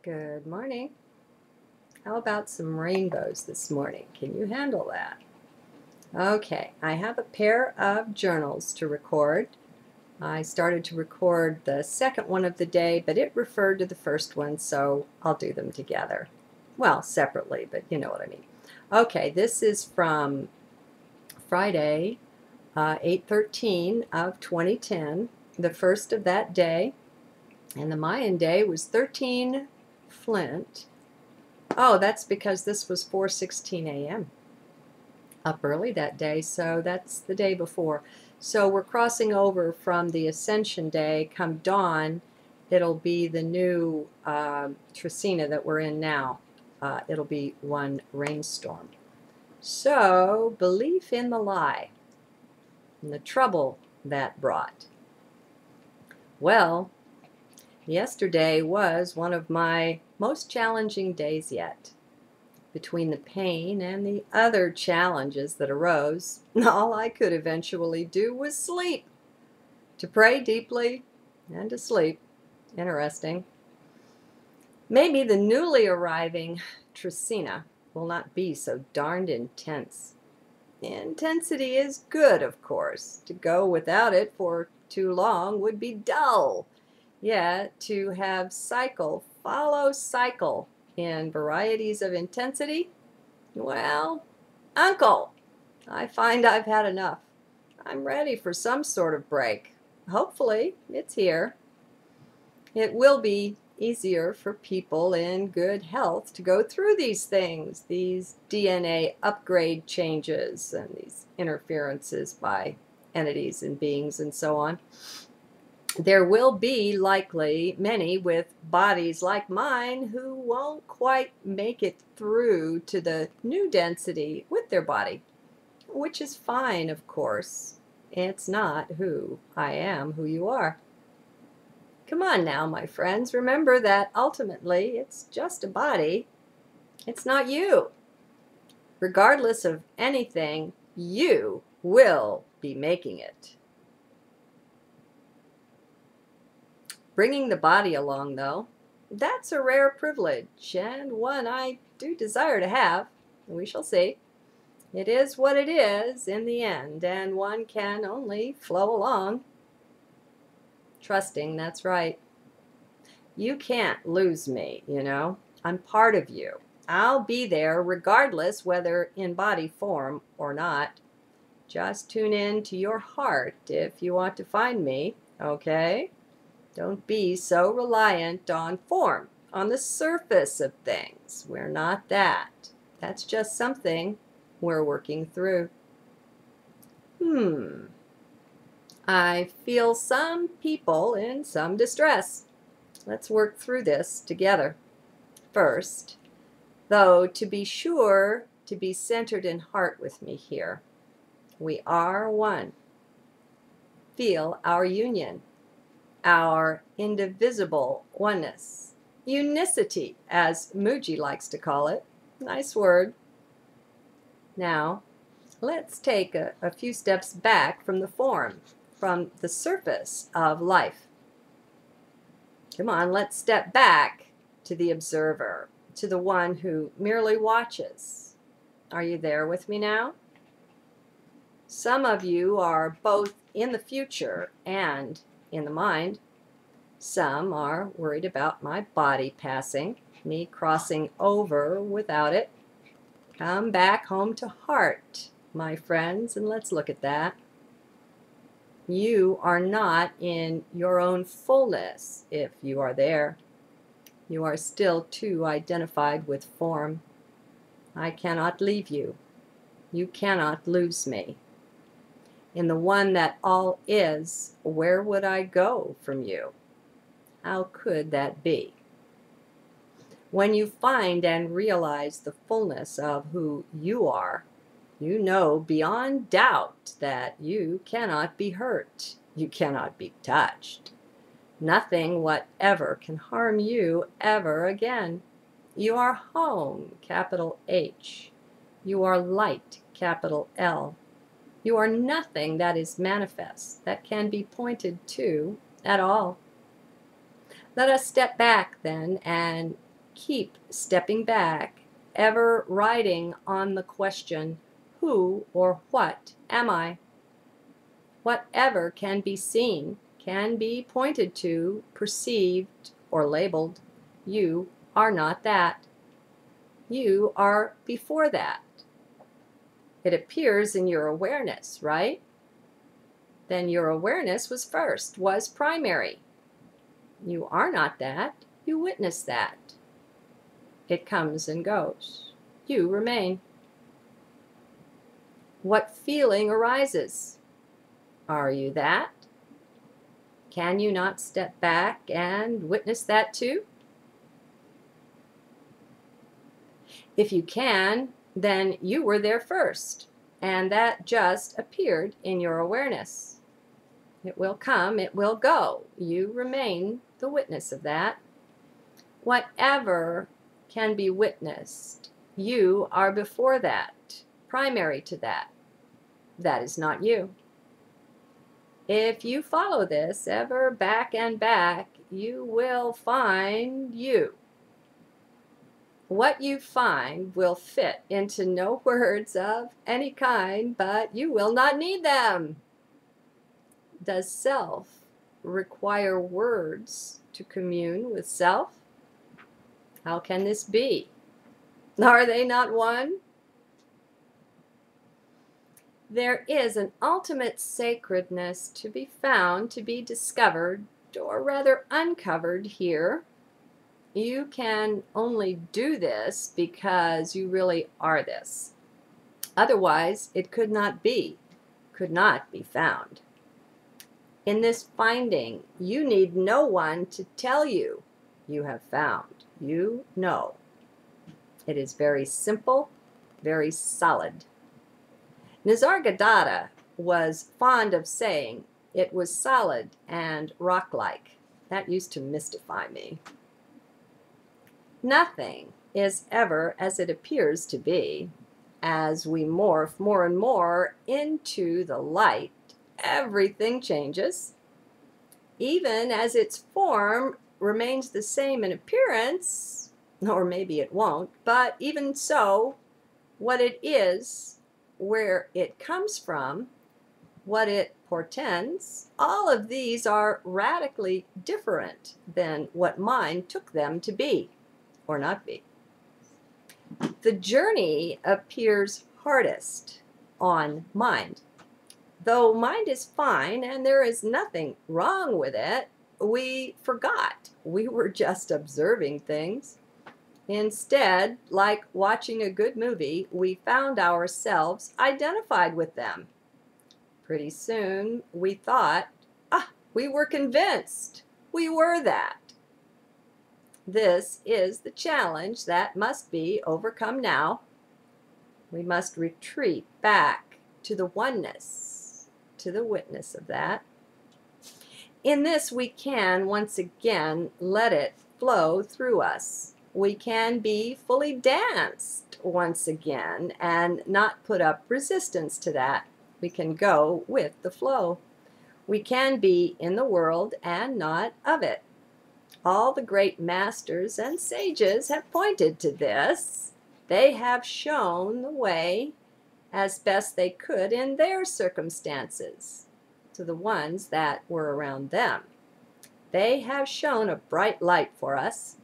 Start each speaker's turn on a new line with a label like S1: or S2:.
S1: Good morning. How about some rainbows this morning? Can you handle that? Okay, I have a pair of journals to record. I started to record the second one of the day, but it referred to the first one, so I'll do them together. Well, separately, but you know what I mean. Okay, this is from Friday, 8/13 of 2010, the first of that day, and the Mayan day was 13 Flint. Oh, that's because this was 4:16 a.m. up early that day, so that's the day before. So we're crossing over from the Ascension Day. Come dawn, it'll be the new trecena that we're in now. It'll be one rainstorm. So belief in the lie and the trouble that brought. Well, yesterday was one of my most challenging days yet. Between the pain and the other challenges that arose, all I could eventually do was sleep. To pray deeply and to sleep. Interesting. Maybe the newly arriving trecena will not be so darned intense. Intensity is good, of course. To go without it for too long would be dull. Yet to have cycle follow cycle in varieties of intensity, well, uncle, I find I've had enough. I'm ready for some sort of break. Hopefully, it's here. It will be easier for people in good health to go through these things, these DNA upgrade changes and these interferences by entities and beings and so on. There will be likely many with bodies like mine who won't quite make it through to the new density with their body, which is fine, of course. It's not who I am, who you are. Come on now, my friends. Remember that ultimately it's just a body. It's not you. Regardless of anything, you will be making it. Bringing the body along, though, that's a rare privilege, and one I do desire to have. We shall see. It is what it is in the end, and one can only flow along. Trusting, that's right. You can't lose me, you know. I'm part of you. I'll be there regardless whether in body form or not. Just tune in to your heart if you want to find me, okay? Don't be so reliant on form, on the surface of things. We're not that. That's just something we're working through. I feel some people in some distress. Let's work through this together. First, though, to be sure to be centered in heart with me here. We are one. Feel our union. Our indivisible oneness. Unicity, as Muji likes to call it. Nice word. Now, let's take a few steps back from the form, from the surface of life. Come on, let's step back to the observer, to the one who merely watches. Are you there with me now? Some of you are both in the future and in the mind. Some are worried about my body passing, me crossing over without it. Come back home to heart, my friends, and let's look at that. You are not in your own fullness if you are there. You are still too identified with form. I cannot leave you. You cannot lose me. In the one that all is, where would I go from you? How could that be? When you find and realize the fullness of who you are, you know beyond doubt that you cannot be hurt. You cannot be touched. Nothing whatever can harm you ever again. You are home, capital H. You are light, capital L. You are nothing that is manifest, that can be pointed to at all. Let us step back then and keep stepping back, ever riding on the question, who or what am I? Whatever can be seen, can be pointed to, perceived, or labeled. You are not that. You are before that. It appears in your awareness, right? Then your awareness was first, was primary. You are not that. You witness that. It comes and goes. You remain. What feeling arises? Are you that? Can you not step back and witness that too? If you can, then you were there first, and that just appeared in your awareness. It will come, it will go. You remain the witness of that. Whatever can be witnessed, you are before that, primary to that. That is not you. If you follow this ever back and back, you will find you. What you find will fit into no words of any kind, but you will not need them. Does self require words to commune with self? How can this be? Are they not one? There is an ultimate sacredness to be found, to be discovered, or rather uncovered here. You can only do this because you really are this. Otherwise, it could not be found. In this finding, you need no one to tell you you have found. You know. It is very simple, very solid. Nisargadatta was fond of saying it was solid and rock-like. That used to mystify me. Nothing is ever as it appears to be. As we morph more and more into the light, everything changes. Even as its form remains the same in appearance, or maybe it won't, but even so, what it is, where it comes from, what it portends, all of these are radically different than what mind took them to be or not be. The journey appears hardest on mind. Though mind is fine and there is nothing wrong with it, we forgot we were just observing things. Instead, like watching a good movie, we found ourselves identified with them. Pretty soon, we thought, we were convinced we were that. This is the challenge that must be overcome now. We must retreat back to the oneness, to the witness of that. In this, we can once again let it flow through us. We can be fully danced once again and not put up resistance to that. We can go with the flow. We can be in the world and not of it. All the great masters and sages have pointed to this. They have shown the way as best they could in their circumstances to the ones that were around them. They have shown a bright light for us.